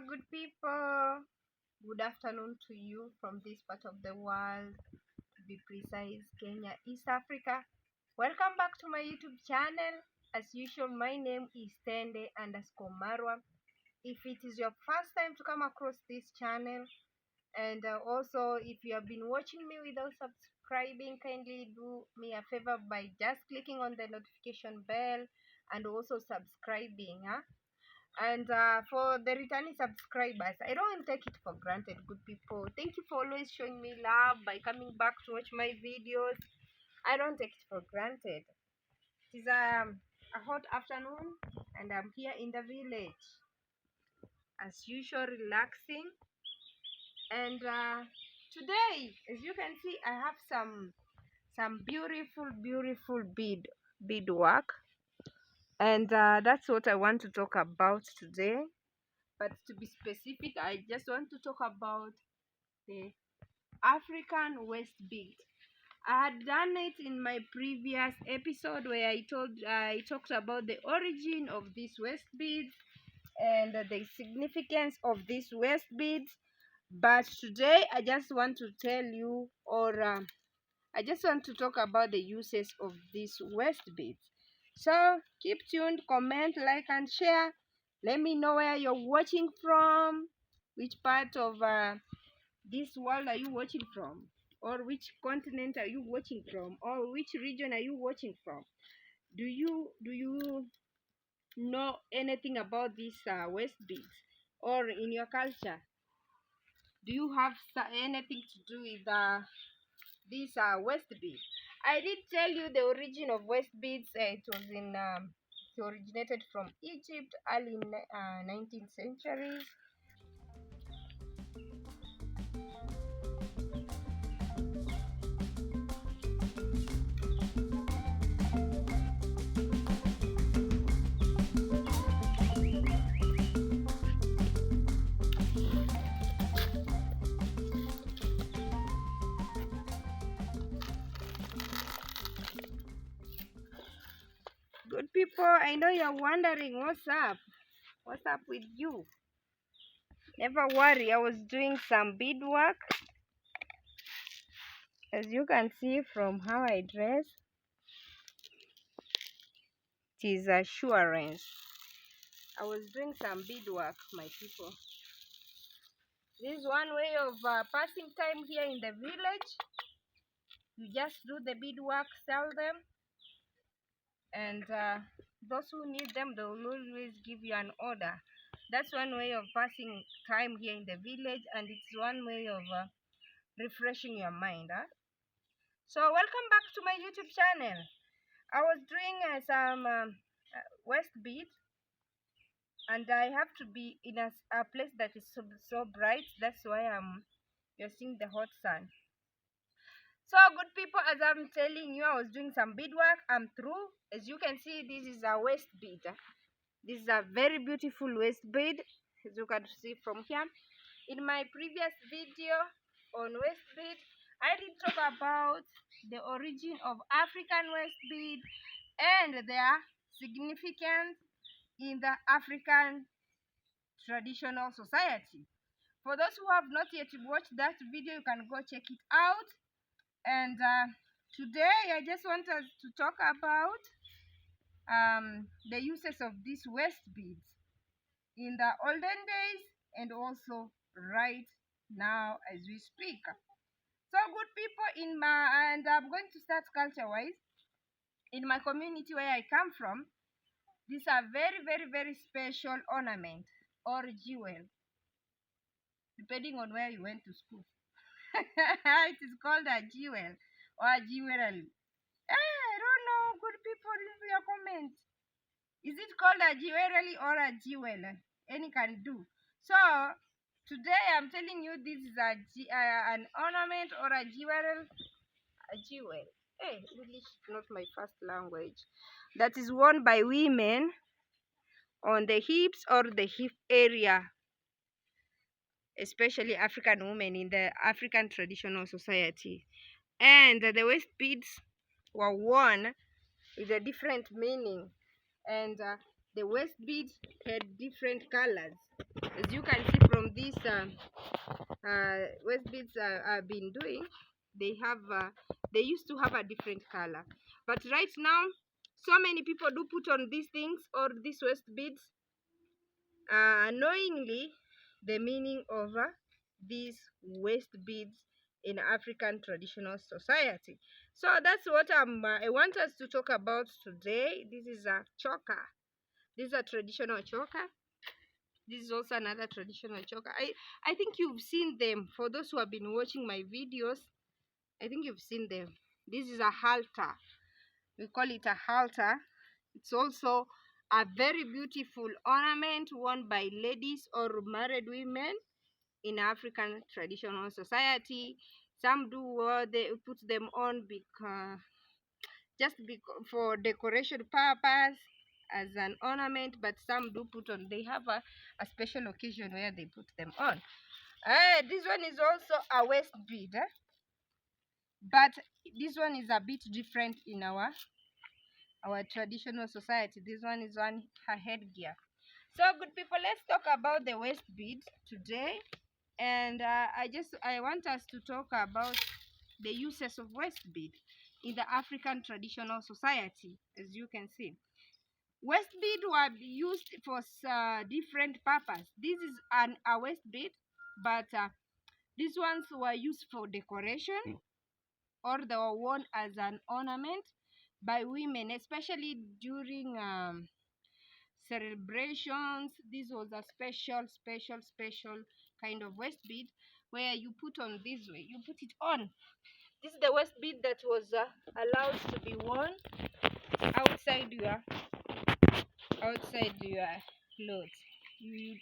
good people. Good afternoon to you from this part of the world, to be precise, Kenya, East Africa. Welcome back to my YouTube channel. As usual, my name is Tende_Marwa. If it is your first time to come across this channel, and also if you have been watching me without subscribing, kindly do me a favor by just clicking on the notification bell and also subscribing. And for the returning subscribers, I don't take it for granted, good people. Thank you for always showing me love by coming back to watch my videos. I don't take it for granted. It is a hot afternoon and I'm here in the village as usual, relaxing. And today, as you can see, I have some beautiful beadwork, and that's what I want to talk about today. But to be specific, I just want to talk about the African waist bead. I had done it in my previous episode where I talked about the origin of these waist beads and the significance of these waist beads. But today I just want to tell you, or I just want to talk about the uses of these waist beads. So keep tuned, comment, like, and share. Let me know where you're watching from, which part of this world are you watching from, or which continent are you watching from, or which region are you watching from. Do you know anything about these waist beads, or in your culture, do you have anything to do with these waist beads? I did tell you the origin of waist beads. It originated from Egypt, early 19th century. Good people, I know you're wondering what's up. What's up with you? Never worry, I was doing some beadwork. As you can see from how I dress, it is assurance. I was doing some beadwork, my people. This is one way of passing time here in the village. You just do the beadwork, sell them, and those who need them, they will always give you an order. That's one way of passing time here in the village, and it's one way of refreshing your mind. So welcome back to my YouTube channel. I was doing some waist bead, and I have to be in a place that is so bright. That's why you're seeing the hot sun. So good people, as I'm telling you, I was doing some beadwork. I'm through. As you can see, this is a waist bead. This is a very beautiful waist bead, as you can see from here. In my previous video on waist bead, I did talk about the origin of African waist bead and their significance in the African traditional society. For those who have not yet watched that video, you can go check it out. And today I just want us to talk about the uses of these waist beads in the olden days and also right now as we speak. So good people, and I'm going to start culture wise. In my community where I come from, these are very special ornament or jewel, depending on where you went to school. It is called a jewel or a jewelry. I don't know, good people, leave your comment. Is it called a jewelry or a jewel? Any can do. So today I'm telling you this is an ornament or a jewel. A jewel. Hey, English is not my first language. That is worn by women on the hips or the hip area, especially African women in the African traditional society. And the waist beads were worn with a different meaning, and the waist beads had different colors. As you can see from this waist beads I've been doing, they used to have a different color, but right now so many people do put on these things or these waist beads knowingly the meaning of these waist beads in African traditional society. So that's what I want us to talk about today. This is a choker. This is a traditional choker. This is also another traditional choker. I think you've seen them. For those who have been watching my videos, I think you've seen them. This is a halter. We call it a halter. It's also a very beautiful ornament worn by ladies or married women in African traditional society. Some do they put them on because for decoration purpose as an ornament, but some do put on. They have a special occasion where they put them on. This one is also a waist bead, but this one is a bit different in our traditional society. This one is on her headgear. So good people, let's talk about the waist bead today. And I want us to talk about the uses of waist bead in the African traditional society. As you can see, waist bead were used for different purpose. This is a waist bead, but these ones were used for decoration, or they were worn as an ornament by women, especially during celebrations. This was a special kind of waist bead where you put on this way. You put it on. This is the waist bead that was allowed to be worn outside your clothes. You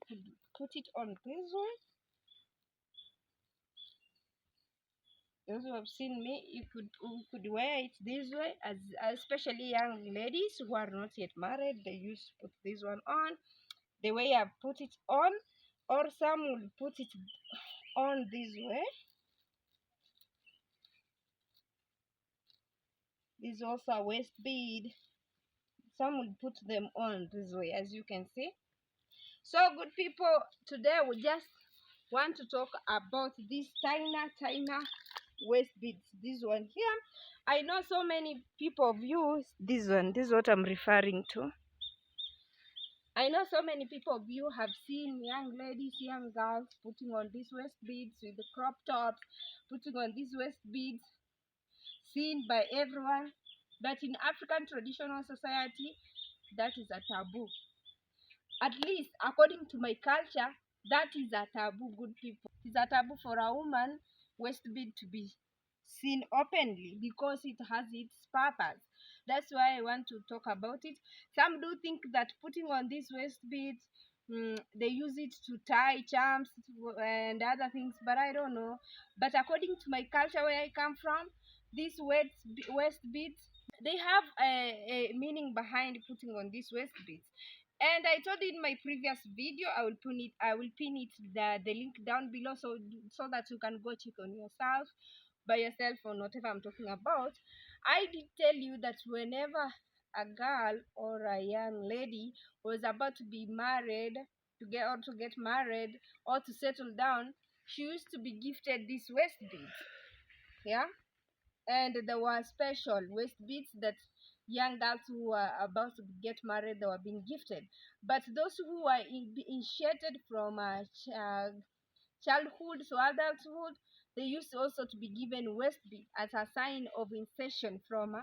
could put it on this way. Those who have seen me, you could wear it this way, as especially young ladies who are not yet married. They used to put this one on the way I put it on, or some will put it on this way. This is also a waist bead. Some will put them on this way, as you can see. So good people, today we just want to talk about this tiny waist beads. This one here, I know so many people view this one. This is what I'm referring to. I know so many people of you have seen young ladies, young girls putting on these waist beads with the crop tops, putting on these waist beads, seen by everyone. But in African traditional society, that is a taboo. At least according to my culture, that is a taboo, good people. It's a taboo for a woman waist bead to be seen openly because it has its purpose. That's why I want to talk about it. Some do think that putting on these waist beads, they use it to tie charms and other things, but I don't know. But according to my culture where I come from, these waist beads, they have a meaning behind putting on these waist beads. And I told you in my previous video, I will pin it the link down below, so that you can go check on yourself by yourself on whatever I'm talking about. I did tell you that whenever a girl or a young lady was about to be married, to get married or to settle down, she used to be gifted this waist beads. Yeah, and there were special waist beads that young girls who were about to get married, they were being gifted. But those who were initiated from childhood to adulthood, they used also to be given waist bead as a sign of insertion from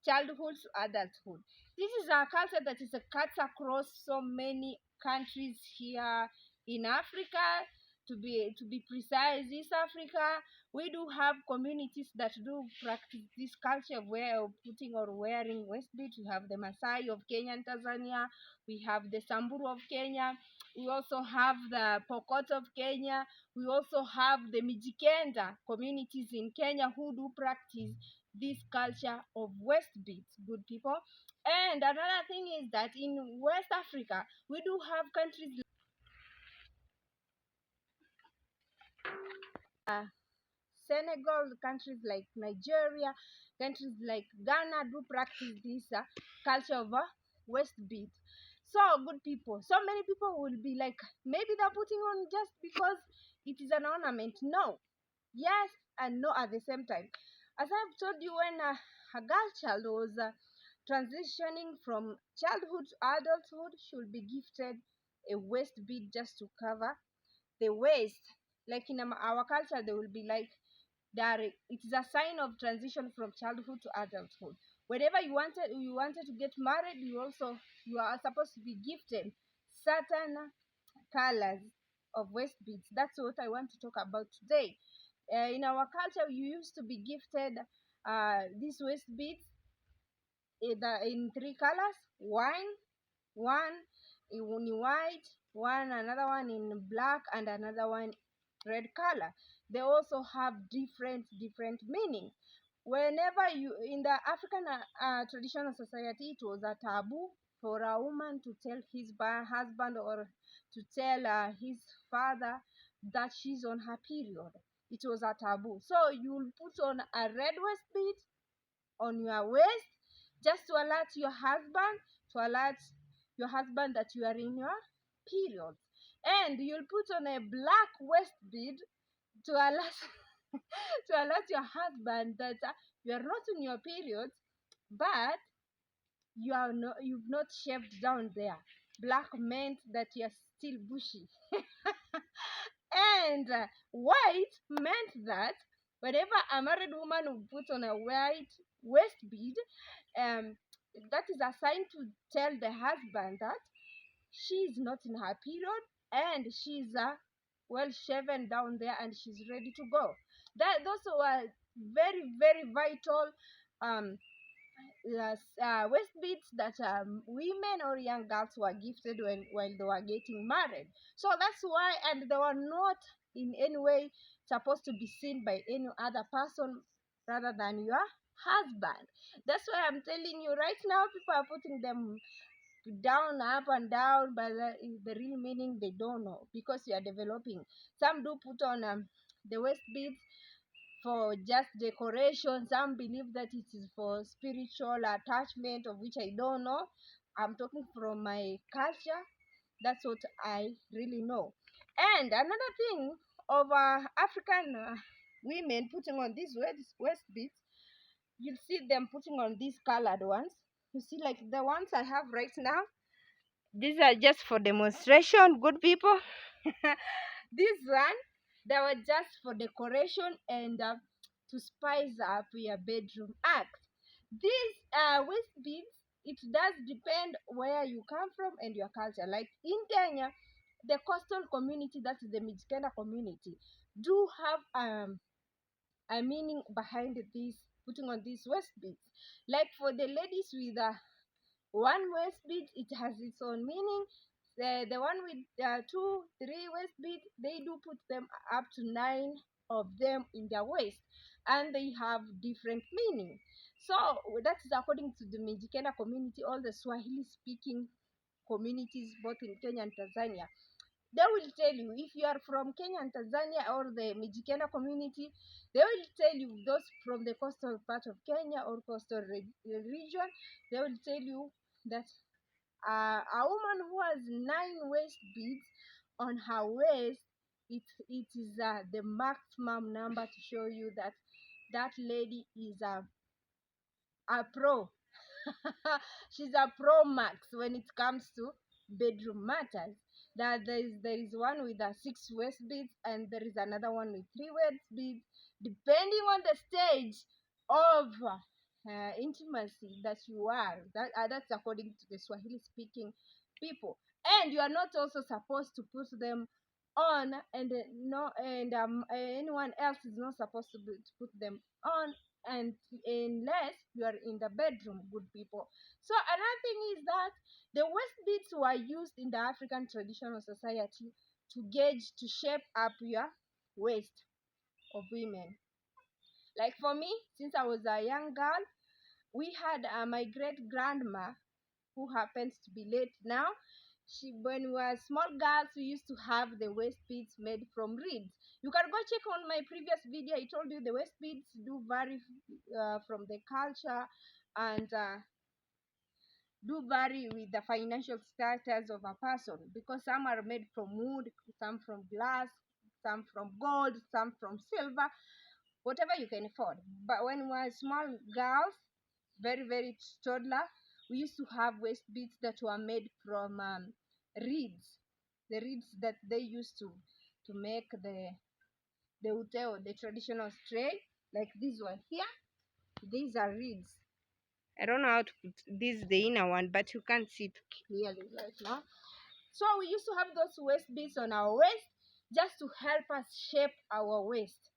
childhood to adulthood. This is a culture that is a cut across so many countries here in Africa. To be precise, East Africa, we do have communities that do practice this culture of putting or wearing waist beads. We have the Maasai of Kenya and Tanzania. We have the Samburu of Kenya. We also have the Pokot of Kenya. We also have the Mijikenda communities in Kenya who do practice this culture of waist beads, good people. And another thing is that in West Africa, we do have countries like Senegal, countries like Nigeria, countries like Ghana do practice this culture of waist bead. So good people, so many people will be like, maybe they're putting on just because it is an ornament. No, yes and no at the same time. As I've told you, when a girl child was transitioning from childhood to adulthood, should be gifted a waist bead just to cover the waist. Like in our culture, they will be like that. It is a sign of transition from childhood to adulthood. Whenever you wanted to get married, you are supposed to be gifted certain colors of waist beads. That's what I want to talk about today. In our culture, you used to be gifted these waist beads in three colors: one in white, one another one in black, and another one red color. They also have different meanings. Whenever you in the African traditional society, it was a taboo for a woman to tell his husband or to tell his father that she's on her period. It was a taboo. So you'll put on a red waist bead on your waist just to alert your husband that you are in your period. And you'll put on a black waist bead to alert to alert your husband that you are not in your period, but you've not shaved down there. Black meant that you're still bushy. And white meant that whenever a married woman would put on a white waist bead, um, that is a sign to tell the husband that she is not in her period, and she's well shaven down there, and she's ready to go. Those were very vital um, waist beads that women or young girls were gifted while they were getting married. So that's why, and they were not in any way supposed to be seen by any other person rather than your husband. That's why I'm telling you right now, people are putting them down, up and down, but the real meaning they don't know, because you are developing. Some do put on the waist beads for just decoration. Some believe that it is for spiritual attachment, of which I don't know. I'm talking from my culture. That's what I really know. And another thing of African women putting on these waist beads, you'll see them putting on these colored ones. You see, like the ones I have right now. These are just for demonstration, good people. This one, they were just for decoration and to spice up your bedroom act. These waist beads, it does depend where you come from and your culture. Like in Kenya, the coastal community, that is the Mijikenda community, do have a meaning behind this, putting on these waist beads. Like for the ladies with one waist bead, it has its own meaning. The one with two, three waist beads, they do put them up to 9 of them in their waist, and they have different meaning. So that is according to the Mijikenda community, all the Swahili speaking communities both in Kenya and Tanzania. They will tell you, if you are from Kenya and Tanzania or the Mijikenda community, they will tell you, those from the coastal part of Kenya or coastal region, they will tell you that a woman who has 9 waist beads on her waist, it is the maximum number to show you that that lady is a pro. She's a pro max when it comes to bedroom matters. That there is one with 6 waist beads, and there is another one with 3 waist beads, depending on the stage of intimacy that you are. That's according to the Swahili speaking people. And you are not also supposed to put them on, and no, and anyone else is not supposed to put them on, and unless you are in the bedroom, good people. So another thing is that the waist beads were used in the African traditional society to gauge, to shape up your waist of women. Like for me, since I was a young girl, we had my great grandma, who happens to be late now. When we were small girls, we used to have the waist beads made from reeds. You can go check on my previous video. I told you the waist beads do vary from the culture, and do vary with the financial status of a person, because some are made from wood, some from glass, some from gold, some from silver, whatever you can afford. But when we were small girls, very, very toddler, we used to have waist beads that were made from reeds, the reeds that they used to make the uteo, the traditional tray, like this one here. These are reeds. I don't know how to put this the inner one, but you can't see it clearly right now. So we used to have those waist beads on our waist just to help us shape our waist.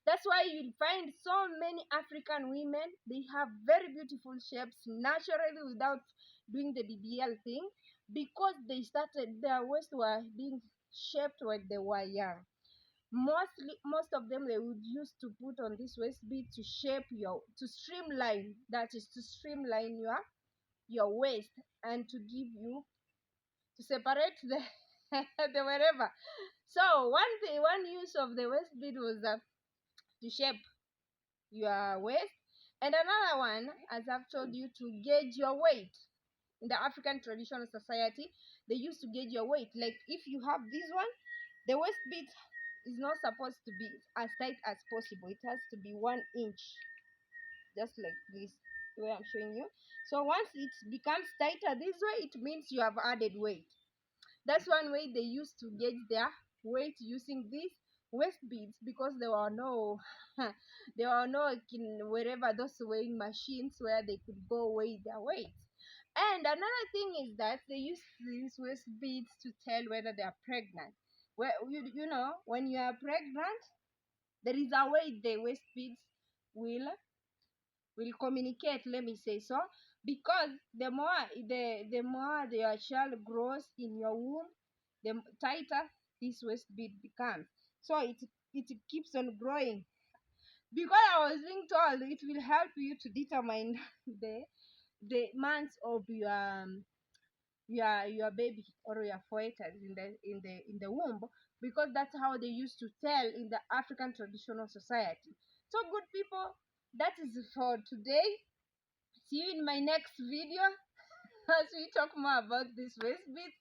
That's why you'll find so many African women, they have very beautiful shapes naturally without doing the BBL thing, because they started, their waist were being shaped when they were young. Most of them, they would use to put on this waist bead to shape your, to streamline, that is to streamline your waist, and to give you, to separate the the wherever. So one use of the waist bead was to shape your waist, and another one, as I've told you, to gauge your weight. In the African traditional society, they used to gauge your weight. Like if you have this one, the waist bead is not supposed to be as tight as possible. It has to be 1 inch, just like this, the way I'm showing you. So once it becomes tighter this way, it means you have added weight. That's one way they used to gauge their weight, using these waist beads, because there were no there were no wherever those weighing machines where they could go weigh their weight. And another thing is that they use these waist beads to tell whether they are pregnant. Well, you know, when you are pregnant, there is a way the waist beads will will communicate, let me say so, because the more your child grows in your womb, the tighter this waist bead becomes. So it keeps on growing, because I was being told it will help you to determine the months of your baby or your fetus in the womb, because that's how they used to tell in the African traditional society. So good people, that is for today. See you in my next video as we talk more about this waist bead.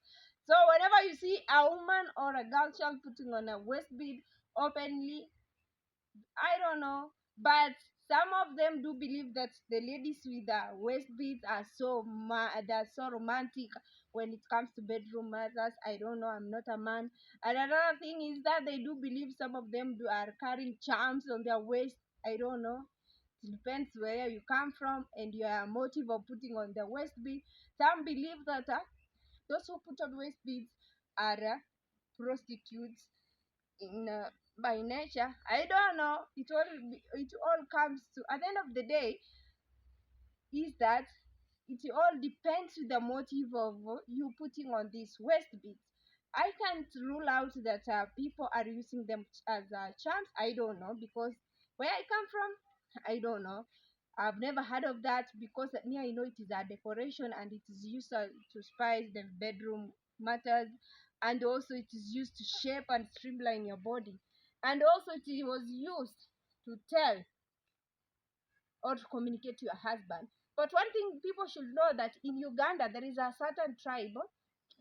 So whenever you see a woman or a girl child putting on a waist bead openly, I don't know, but some of them do believe that the ladies with the waist beads are they're so romantic when it comes to bedroom matters. I don't know. I'm not a man. And another thing is that they do believe some of them are carrying charms on their waist. I don't know. It depends where you come from and your motive of putting on the waist bead. Some believe that those who put on waist beads are prostitutes in by nature. I don't know. It all comes to, at the end of the day, is that it all depends to the motive of you putting on these waist beads. I can't rule out that people are using them as charms. I don't know, because where I come from, I don't know. I've never heard of that, because me, I know it is a decoration and it is used to spice the bedroom matters, and also it is used to shape and streamline your body, and also it was used to tell or to communicate to your husband. But one thing people should know, that in Uganda there is a certain tribe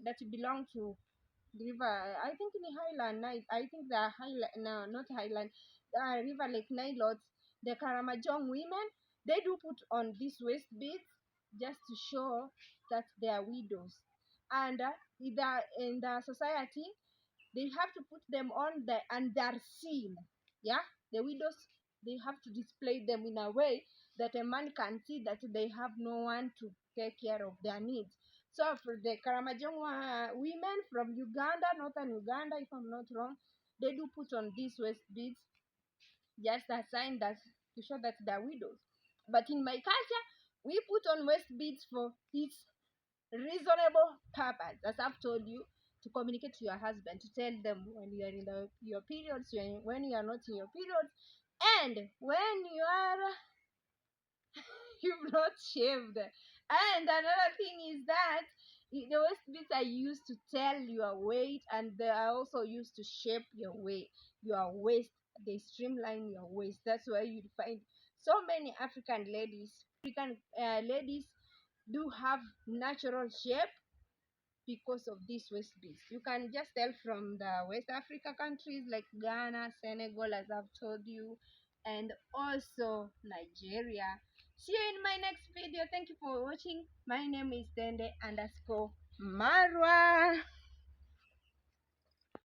that belong to river. I think in the Highland, I think the Highland, no, not Highland, the river Lake Nilotes. The Karamajong women, they do put on these waist beads just to show that they are widows, and in the society they have to put them on the and they're seen. Yeah, the widows, they have to display them in a way that a man can see that they have no one to take care of their needs. So for the Karamajong women from Uganda, northern Uganda, if I'm not wrong, they do put on these waist beads just a sign that to show that they're widows. But in my culture, we put on waist beads for its reasonable purpose, as I've told you, to communicate to your husband, to tell them when you are in your periods, when you are not in your periods, and when you are you've not shaved. And another thing is that the waist beads are used to tell your weight, and they are also used to shape your weight, your waist. They streamline your waist. That's why you find so many African ladies do have natural shape because of these waste beads. You can just tell from the West Africa countries like Ghana, Senegal, as I've told you, and also Nigeria. See you in my next video. Thank you for watching. My name is Dende underscore Marwa.